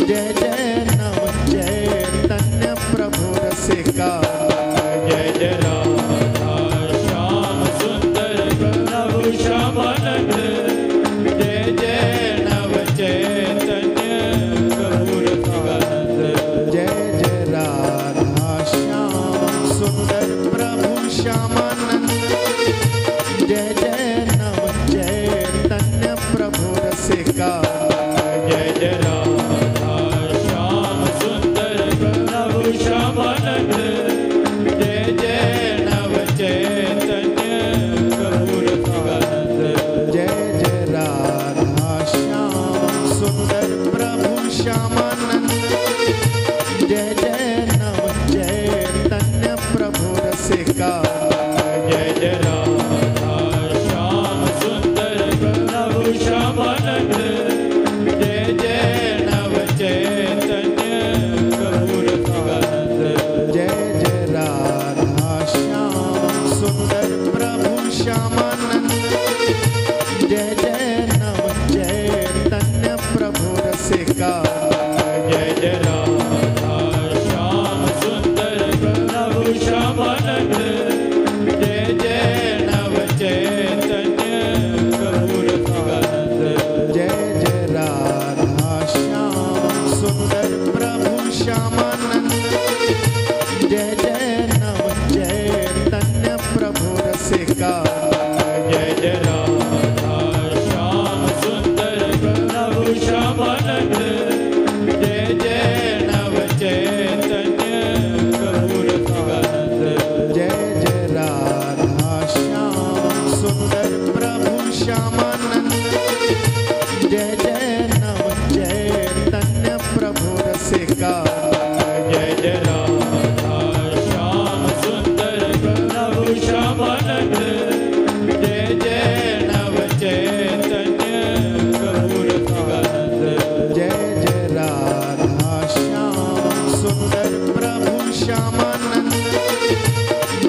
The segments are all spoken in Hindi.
जय जय नव चैतन्य प्रभु रसिका। जय जय राधा श्याम सुंदर प्रभु श्यामानंद। जय जय नव चैतन्य प्रभु रसिकानंद। जय जय राधा श्याम सुंदर प्रभु श्यामानंद। जय जय नव चैतन्य प्रभु रसिका। जय जय राधा श्याम सुंदर प्रभु श्यामानंद। जय जय नव चैतन्य प्रभु रसिकानंद। जय जय राधा श्याम सुंदर प्रभु श्यामानंद। जय जय नव चैतन्य प्रभु रसिका। जय जय राधा श्याम सुंदर प्रभु श्यामानंद। जय जय नव चैतन्य प्रभु रसिकानंद। जय जय राधा श्याम सुंदर प्रभु श्यामानंद। जय जय नव चैतन्य प्रभु रसिका। जय जय राधा श्याम सुंदर प्रभु श्यामानंद। जय जय नव चैतन्य प्रभु रसिकानंद। जय जय राधा श्याम सुंदर प्रभु श्यामानंद। जय जय नव चैतन्य प्रभु रसिका। जय जय राधा श्याम सुंदर प्रभु श्यामानंद। जय जय नव चैतन्य प्रभु रसिकानंद। जय जय राधा श्याम सुंदर प्रभु श्यामानंद। जय जय नव चैतन्य प्रभु रसिका। जय जय राधा श्याम सुंदर प्रभु श्यामानंद। जय जय नव चैतन्य प्रभु रसिकानंद। जय जय राधा श्याम सुंदर प्रभु श्यामानंद।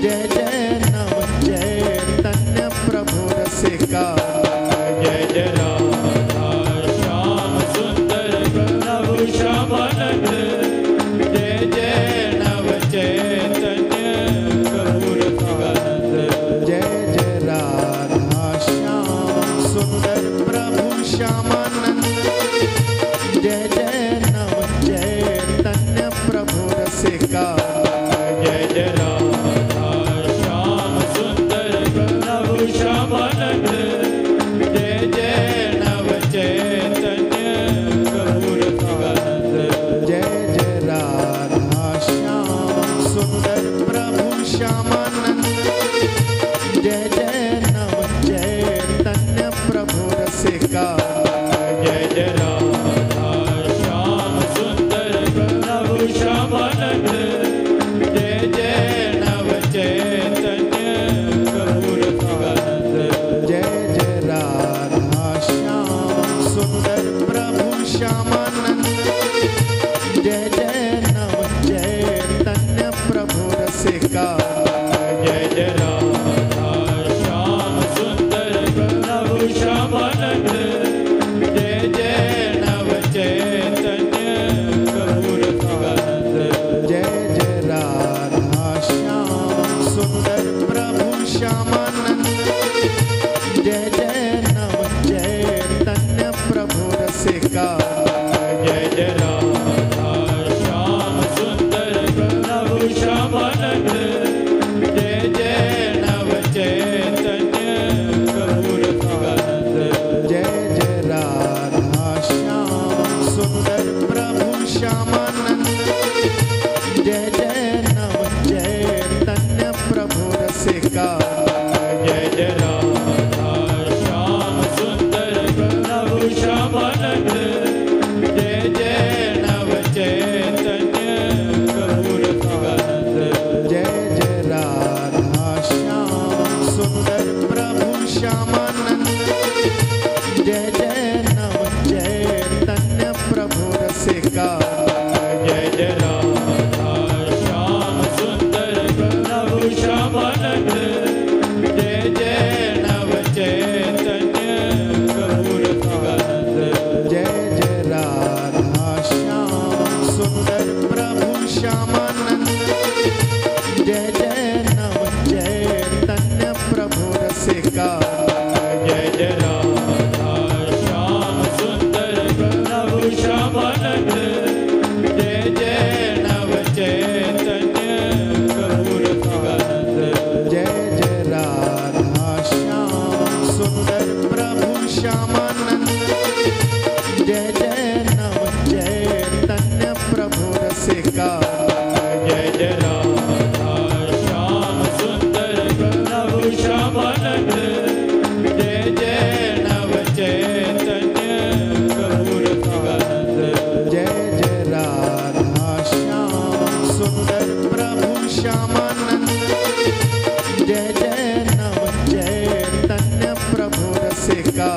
जय जय नव चैतन्य प्रभु रसिका। जय जय राधा श्याम सुंदर प्रभु श्यामानंद। जय जय नव चैतन्य प्रभु रसिकानंद। जय जय राधा श्याम सुंदर प्रभु श्यामानंद। जय जय नव चैतन्य प्रभु रसिका। जय जय राधा श्याम सुंदर प्रभु श्यामानंद। जय जय नव चैतन्य प्रभु रसिकानंद। जय जय राधा श्याम सुंदर प्रभु श्यामानंद। जय जय नव चैतन्य प्रभु रसिका। जय जय राधा श्याम सुंदर प्रभु श्यामानंद। जय जय नव चैतन्य प्रभु रसिकानंद। जय जय राधा श्याम सुंदर प्रभु श्यामानंद। जय जय नव चैतन्य प्रभु रसिका। जय जय राधा श्याम सुंदर प्रभु श्यामानंद। जय जय नव चैतन्य प्रभु रसिकानंद। जय जय राधा श्याम सुंदर प्रभु श्यामानंद। जय जय नव चैतन्य प्रभु रसिका। जय जय राधा श्याम सुंदर प्रभु श्यामानंद। जय जय नव चैतन्य प्रभु रसिकानंद। जय जय राधा श्याम सुंदर प्रभु श्यामानंद। जय जय नव चैतन्य प्रभु रसिका। जय जय राधा श्याम सुंदर प्रभु श्यामानंद। जय जय नव चैतन्य प्रभु रसिकानंद। जय जय राधा श्याम सुंदर प्रभु श्यामानंद। जय जय नव चैतन्य प्रभु रसिका। जय जय श्यामानंद जय जय नव चैतन्य प्रभु रसिका जय जय राधा श्याम सुंदर प्रभु श्यामानंद जय जय नव चैतन्य प्रभु रसिकानंद जय जय राधा श्याम सुंदर प्रभु श्यामानंद जय जय नव चैतन्य प्रभु रसिका जय जय राधा श्याम सुंदर प्रभु श्यामानंद जय जय नव चैतन्य प्रभु रसिकानंद जय जय राधा श्याम सुंदर प्रभु श्यामानंद जय जय नव चैतन्य प्रभु रसिका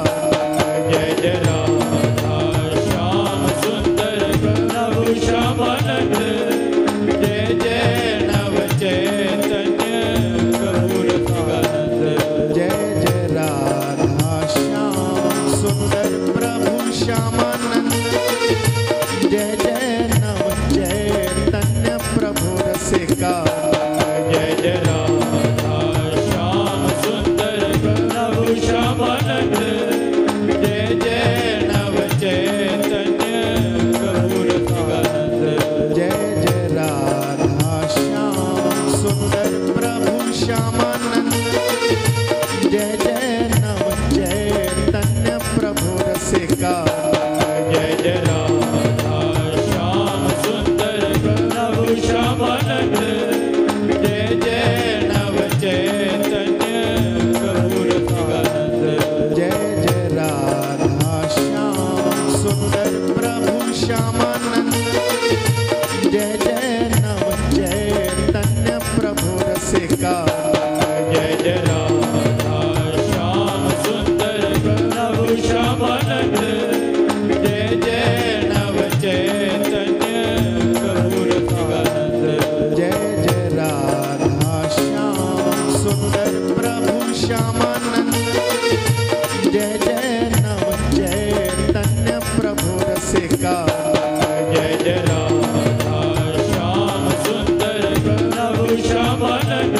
जय जय राधा श्याम सुंदर प्रभु श्यामानंद जय जय नव चैतन्य प्रभु रसिकानंद जय जय राधा श्याम सुंदर प्रभु श्यामानंद जय जय नव चैतन्य प्रभु रसिका जय जय राधा श्याम सुंदर प्रभु श्यामानंद जय जय नव चैतन्य प्रभु रसिकानंद जय जय राधा श्याम सुंदर प्रभु श्यामानंद जय जय नव चैतन्य प्रभु रसिका जय जय राधा श्याम सुंदर प्रभु श्यामानंद जय जय नव चैतन्य प्रभु रसिकानंद जय जय राधा श्याम सुंदर प्रभु श्यामानंद जय जय नव चैतन्य प्रभु रसिका जय जय राधा श्याम सुंदर प्रभु श्यामानंद जय जय नव चैतन्य प्रभु रसिकानंद जय जय राधा श्याम सुंदर प्रभु श्यामानंद जय जय नव चैतन्य प्रभु रसिका जय जय राधा श्याम सुंदर प्रभु श्यामानंद